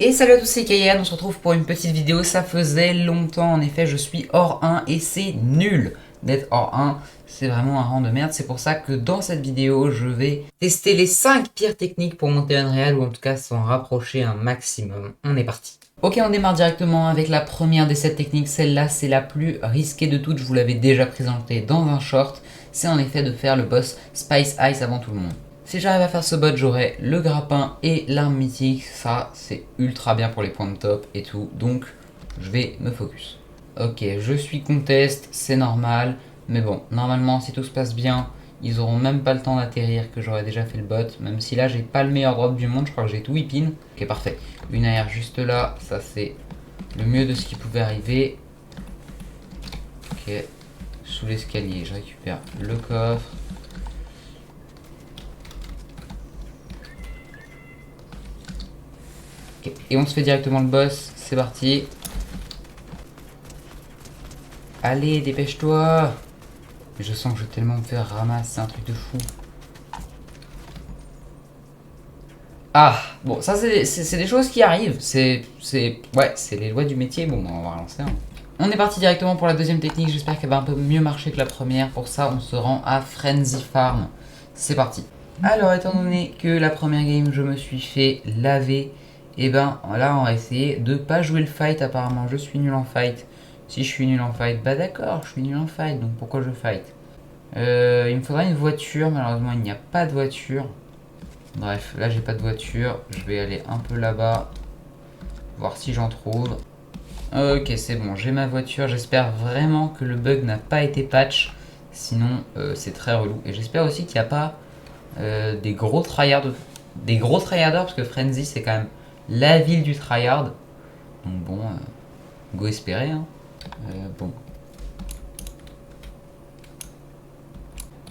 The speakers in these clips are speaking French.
Et salut à tous, c'est Kayan, on se retrouve pour une petite vidéo, ça faisait longtemps, en effet je suis hors 1 et c'est nul d'être hors 1, c'est vraiment un rang de merde, c'est pour ça que dans cette vidéo je vais tester les 5 pires techniques pour monter Unreal, ou en tout cas s'en rapprocher un maximum. On est parti. Ok, on démarre directement avec la première des 7 techniques, celle-là c'est la plus risquée de toutes, je vous l'avais déjà présentée dans un short, c'est en effet de faire le boss Spice Ice avant tout le monde. Si j'arrive à faire ce bot, j'aurai le grappin et l'arme mythique. Ça, c'est ultra bien pour les points de top et tout. Donc, je vais me focus. Ok, je suis contest, c'est normal. Mais bon, normalement, si tout se passe bien, ils auront même pas le temps d'atterrir que j'aurais déjà fait le bot. Même si là, j'ai pas le meilleur drop du monde. Je crois que j'ai tout whip in. Ok, parfait. Une AR juste là. Ça, c'est le mieux de ce qui pouvait arriver. Ok. Sous l'escalier, je récupère le coffre. Okay. Et on se fait directement le boss, c'est parti. Allez, dépêche-toi. Je sens que je vais tellement me faire ramasser, c'est un truc de fou. Ah, bon, ça c'est des choses qui arrivent. Ouais, c'est les lois du métier. Bon, on va relancer. On est parti directement pour la deuxième technique. J'espère qu'elle va un peu mieux marcher que la première. Pour ça, on se rend à Frenzy Farm. C'est parti. Alors, étant donné que la première game, je me suis fait laver, et ben là, on va essayer de pas jouer le fight. Apparemment, je suis nul en fight. Si je suis nul en fight, bah d'accord, je suis nul en fight, donc pourquoi je fight? Il me faudra une voiture, malheureusement, il n'y a pas de voiture. Bref, là, j'ai pas de voiture. Je vais aller un peu là-bas, voir si j'en trouve. Ok, c'est bon, j'ai ma voiture. J'espère vraiment que le bug n'a pas été patch. Sinon, c'est très relou. Et j'espère aussi qu'il n'y a pas des gros tryhards, parce que Frenzy c'est quand même la ville du tryhard. Donc bon, go espérer. Hein. Bon.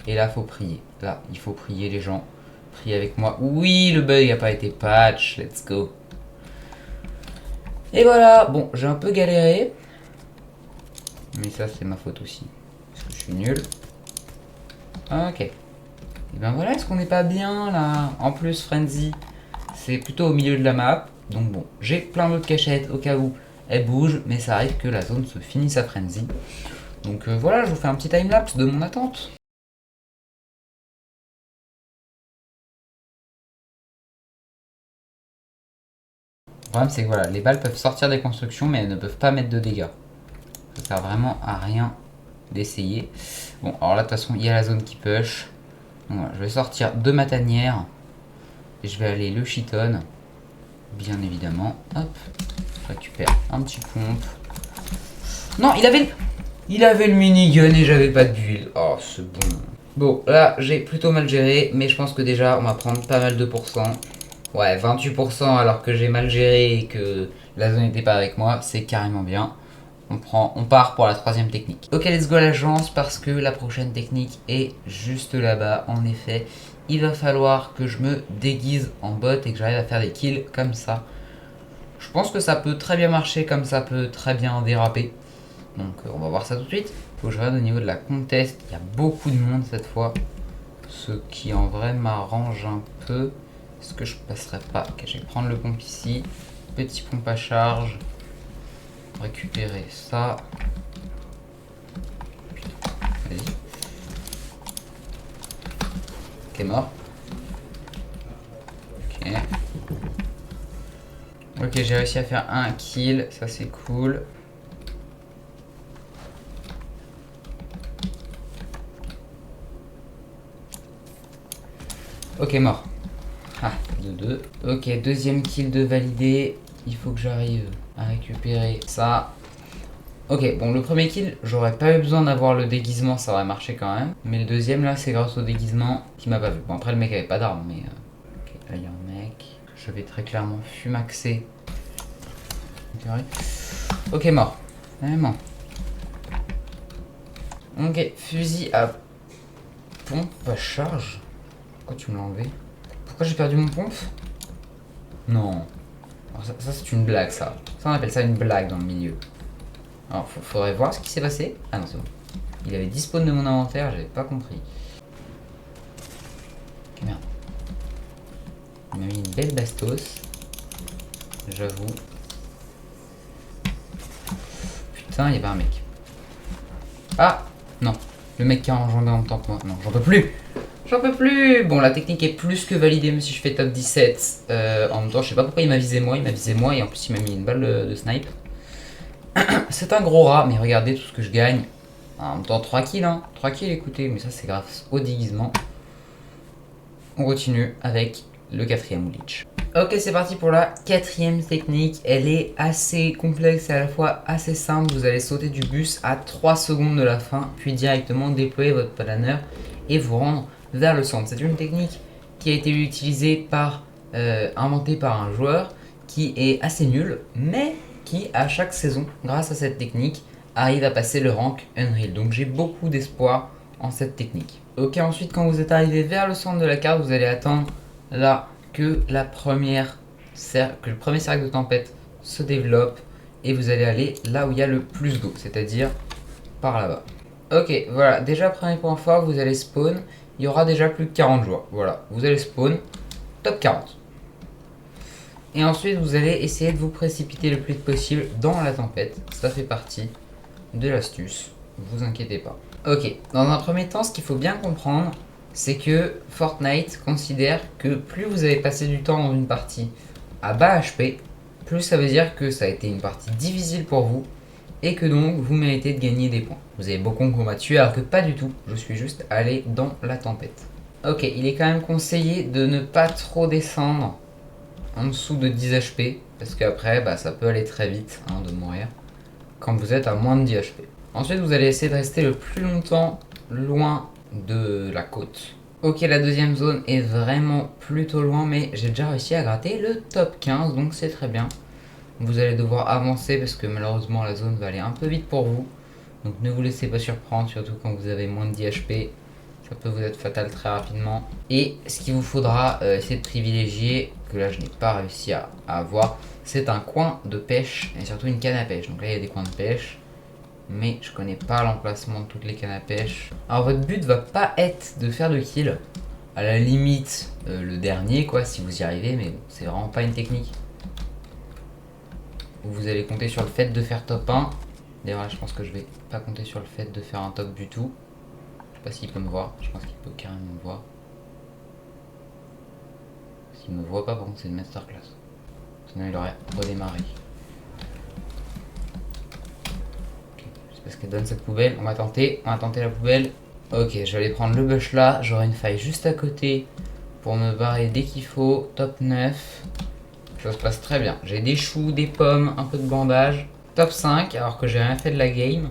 Et là, faut prier. Là, il faut prier les gens. Priez avec moi. Oui, le bug n'a pas été patch. Let's go. Et voilà. Bon, j'ai un peu galéré. Mais ça, c'est ma faute aussi. Parce que je suis nul. Ok. Et ben voilà, est-ce qu'on n'est pas bien là? En plus, Frenzy, c'est plutôt au milieu de la map. Donc bon, j'ai plein d'autres cachettes au cas où elles bougent. Mais ça arrive que la zone se finisse à Frenzy. Donc voilà, je vous fais un petit timelapse de mon attente. Le problème, c'est que voilà, les balles peuvent sortir des constructions, mais elles ne peuvent pas mettre de dégâts. Ça sert vraiment à rien d'essayer. Bon, alors là, de toute façon, il y a la zone qui push. Donc voilà, je vais sortir de ma tanière. Et je vais aller le shiton. Bien évidemment. Hop. Je récupère un petit pompe. Non, il avait le minigun et j'avais pas de build. Oh, c'est bon. Bon, là, j'ai plutôt mal géré, mais je pense que déjà, on va prendre pas mal de pourcents. Ouais, 28% alors que j'ai mal géré et que la zone n'était pas avec moi, c'est carrément bien. On part pour la troisième technique. Ok, let's go l'agence parce que la prochaine technique est juste là-bas. En effet, il va falloir que je me déguise en bot et que j'arrive à faire des kills comme ça. Je pense que ça peut très bien marcher comme ça peut très bien déraper. Donc on va voir ça tout de suite. Faut que je regarde au niveau de la contest. Il y a beaucoup de monde cette fois. Ce qui en vrai m'arrange un peu. Est-ce que je passerai pas? Ok, je vais prendre le pompe ici. Petit pompe à charge. Récupérer ça. Vas-y. Ok, mort. Ok. Ok, j'ai réussi à faire un kill. Ça, c'est cool. Ok, mort. Ah, 2-2. Ok, deuxième kill de validé. Il faut que j'arrive à récupérer ça. Ok, bon, le premier kill, j'aurais pas eu besoin d'avoir le déguisement, ça aurait marché quand même. Mais le deuxième, là, c'est grâce au déguisement qui m'a pas vu. Bon, après, le mec avait pas d'arme, mais... Ok, là, il y a un mec. Je vais très clairement fumaxer. Ok, mort. Vraiment. Ok, fusil à pompe à charge. Pourquoi tu me l'as enlevé? Pourquoi j'ai perdu mon pompe? Non. Alors ça c'est une blague, ça. Ça, on appelle ça une blague dans le milieu. Alors, faudrait voir ce qui s'est passé. Ah non, c'est bon. Il avait dispawn de mon inventaire, j'avais pas compris. Ok, merde. Il m'a mis une belle bastos. J'avoue. Putain, il y avait un mec. Ah non, le mec qui a enjambé en même temps que moi. Non, j'en peux plus. J'en peux plus. Bon, la technique est plus que validée, même si je fais top 17. En même temps, je sais pas pourquoi il m'a visé moi. Il m'a visé moi et en plus il m'a mis une balle de snipe. C'est un gros rat, mais regardez tout ce que je gagne. En même temps, 3 kills, hein. 3 kills, écoutez, mais ça c'est grâce au déguisement. On continue avec le 4ème glitch. Ok, c'est parti pour la 4ème technique. Elle est assez complexe et à la fois assez simple. Vous allez sauter du bus à 3 secondes de la fin, puis directement déployer votre planeur et vous rendre vers le centre. C'est une technique qui a été utilisée inventée par un joueur qui est assez nul, mais qui à chaque saison, grâce à cette technique, arrive à passer le rank Unreal. Donc j'ai beaucoup d'espoir en cette technique. Ok, ensuite quand vous êtes arrivé vers le centre de la carte, vous allez attendre là que le premier cercle de tempête se développe et vous allez aller là où il y a le plus d'eau, c'est-à-dire par là-bas. Ok, voilà, déjà premier point fort, vous allez spawn, il y aura déjà plus de 40 joueurs. Voilà, vous allez spawn, top 40. Et ensuite, vous allez essayer de vous précipiter le plus vite possible dans la tempête. Ça fait partie de l'astuce, vous inquiétez pas. Ok, dans un premier temps, ce qu'il faut bien comprendre, c'est que Fortnite considère que plus vous avez passé du temps dans une partie à bas HP, plus ça veut dire que ça a été une partie difficile pour vous et que donc vous méritez de gagner des points. Vous avez beaucoup combattu alors que pas du tout, je suis juste allé dans la tempête. Ok, il est quand même conseillé de ne pas trop descendre en dessous de 10 HP parce qu'après ça peut aller très vite de mourir quand vous êtes à moins de 10 HP. Ensuite vous allez essayer de rester le plus longtemps loin de la côte. Ok, la deuxième zone est vraiment plutôt loin, mais j'ai déjà réussi à gratter le top 15, donc c'est très bien. Vous allez devoir avancer parce que malheureusement la zone va aller un peu vite pour vous. Donc ne vous laissez pas surprendre, surtout quand vous avez moins de 10 HP. Ça peut vous être fatal très rapidement. Et ce qu'il vous faudra essayer de privilégier, que là je n'ai pas réussi à avoir, c'est un coin de pêche et surtout une canne à pêche. Donc là il y a des coins de pêche, mais je connais pas l'emplacement de toutes les cannes à pêche. Alors votre but va pas être de faire de kill, à la limite le dernier quoi si vous y arrivez, mais bon, c'est vraiment pas une technique. Vous allez compter sur le fait de faire top 1. D'ailleurs là je pense que je vais pas compter sur le fait de faire un top du tout. Je sais pas s'il peut me voir, je pense qu'il peut carrément me voir. S'il me voit pas par contre c'est une masterclass. Sinon il aurait redémarré. Parce qu'elle donne cette poubelle, on va tenter la poubelle. Ok, je vais aller prendre le bush là, j'aurai une faille juste à côté pour me barrer dès qu'il faut. Top 9, ça se passe très bien. J'ai des choux, des pommes, un peu de bandage. Top 5, alors que j'ai rien fait de la game.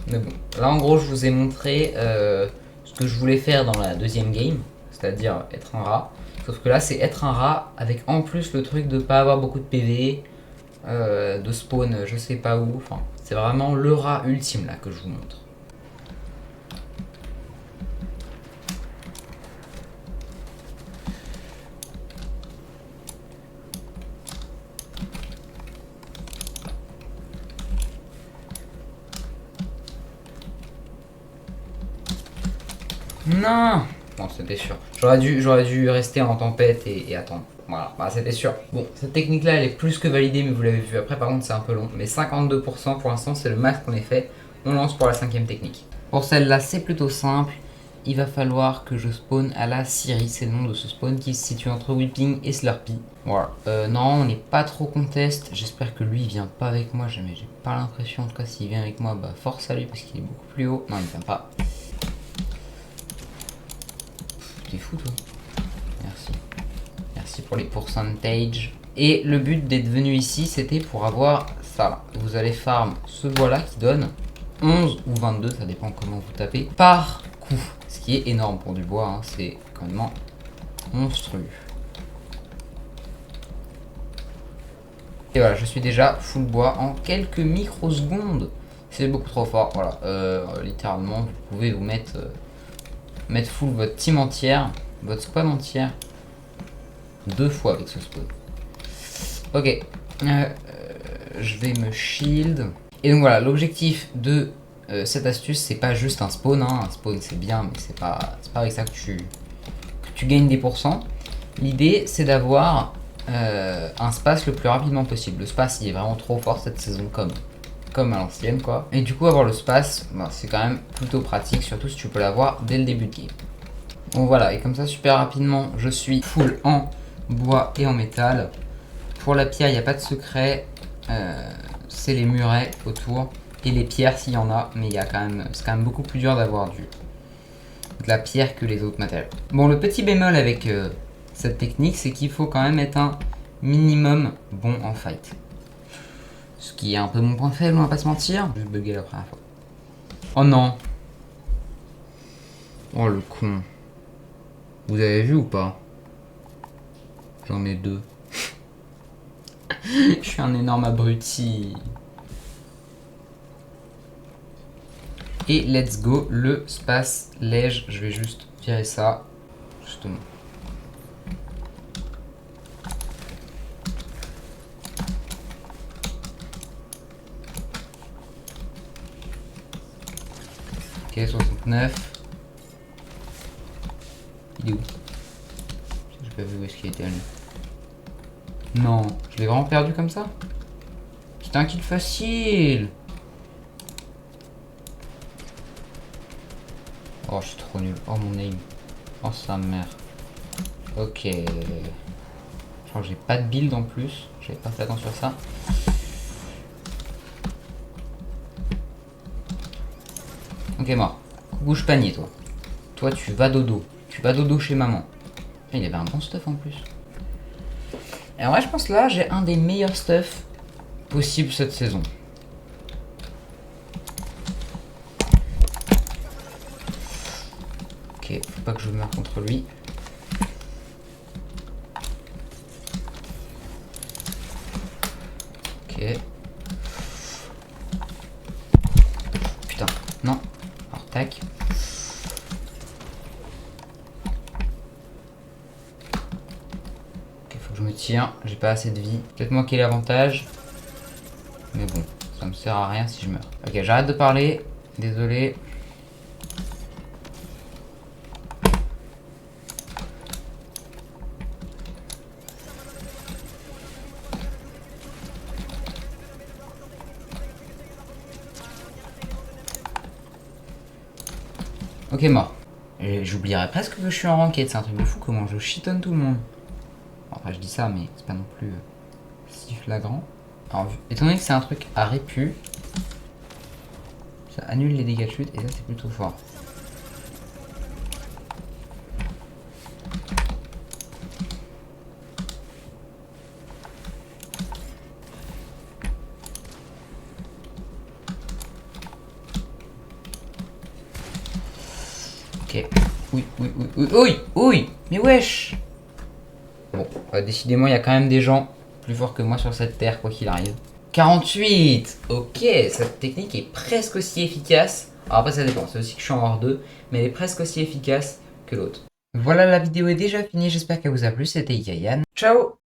Mais bon, là en gros je vous ai montré ce que je voulais faire dans la deuxième game, c'est-à-dire être un rat. Sauf que là c'est être un rat avec en plus le truc de pas avoir beaucoup de PV, de spawn je sais pas où, enfin c'est vraiment le rat ultime là que je vous montre. Non! Bon, c'était sûr. J'aurais dû rester en tempête et attendre. Voilà, c'était sûr. Bon, cette technique-là, elle est plus que validée, mais vous l'avez vu après, par contre, c'est un peu long. Mais 52% pour l'instant, c'est le max qu'on ait fait. On lance pour la 5ème technique. Pour celle-là, c'est plutôt simple. Il va falloir que je spawn à la Syrie. C'est le nom de ce spawn qui se situe entre Whipping et Slurpee. Voilà. Non, on n'est pas trop contest. J'espère que lui, il vient pas avec moi. Jamais, j'ai pas l'impression. En tout cas, s'il vient avec moi, force à lui parce qu'il est beaucoup plus haut. Non, il vient pas. T'es fou toi. Merci. Merci pour les pourcentages. Et le but d'être venu ici, c'était pour avoir ça là. Vous allez farm ce bois là qui donne 11 ou 22, ça dépend comment vous tapez, par coup. Ce qui est énorme pour du bois, hein. C'est quand même monstrueux. Et voilà, je suis déjà full bois en quelques microsecondes. C'est beaucoup trop fort, voilà. Littéralement, vous pouvez vous mettre full votre team entière, votre squad entière, 2 fois avec ce spawn. Ok, je vais me shield. Et donc voilà, l'objectif de cette astuce, c'est pas juste un spawn, hein. Un spawn c'est bien, mais c'est pas avec ça que tu gagnes des pourcents. L'idée c'est d'avoir un space le plus rapidement possible. Le space il est vraiment trop fort cette saison comme à l'ancienne quoi. Et du coup avoir le space, bah, c'est quand même plutôt pratique, surtout si tu peux l'avoir dès le début de game. Bon voilà, et comme ça super rapidement je suis full en bois et en métal. Pour la pierre il n'y a pas de secret, c'est les murets autour et les pierres s'il y en a, mais c'est quand même beaucoup plus dur d'avoir de la pierre que les autres matériaux. Bon, le petit bémol avec cette technique, c'est qu'il faut quand même être un minimum bon en fight. Ce qui est un peu mon point faible, on va pas se mentir. Je vais bugger la première fois. Oh non. Oh le con. Vous avez vu ou pas? J'en ai deux. Je suis un énorme abruti. Et let's go, le space lège. Je vais juste virer ça. Justement. Ok, 69. Il est où? J'ai pas vu où est-ce qu'il était allé. Non, je l'ai vraiment perdu comme ça? C'était un kill facile. Oh, je suis trop nul. Oh, mon aim. Oh, sa mère. Ok. Je crois que j'ai pas de build en plus. J'avais pas fait attention à ça. Ok, mort. Bouge panier, toi. Toi, tu vas dodo. Tu vas dodo chez maman. Il avait un bon stuff en plus. Et en vrai, je pense là, j'ai un des meilleurs stuff possibles cette saison. Ok, faut pas que je meure contre lui. Ok. Putain, non. Alors, tac. Ok, faut que je me tire. J'ai pas assez de vie. Peut-être moi qui ai l'avantage. Mais bon, ça me sert à rien si je meurs. Ok, j'arrête de parler. Désolé. Ok, mort. J'oublierais presque que je suis en ranked, c'est un truc de fou comment je shitonne tout le monde. Enfin, je dis ça, mais c'est pas non plus si flagrant. Alors, étant donné que c'est un truc à répu, ça annule les dégâts de chute et ça c'est plutôt fort. Ok. Oui, oui, oui, oui, oui, oui, mais wesh. Bon, décidément, il y a quand même des gens plus forts que moi sur cette terre, quoi qu'il arrive. 48. Ok, cette technique est presque aussi efficace. Alors après, ça dépend, c'est aussi que je suis en hors 2, mais elle est presque aussi efficace que l'autre. Voilà, la vidéo est déjà finie, j'espère qu'elle vous a plu, c'était Ikayan. Ciao.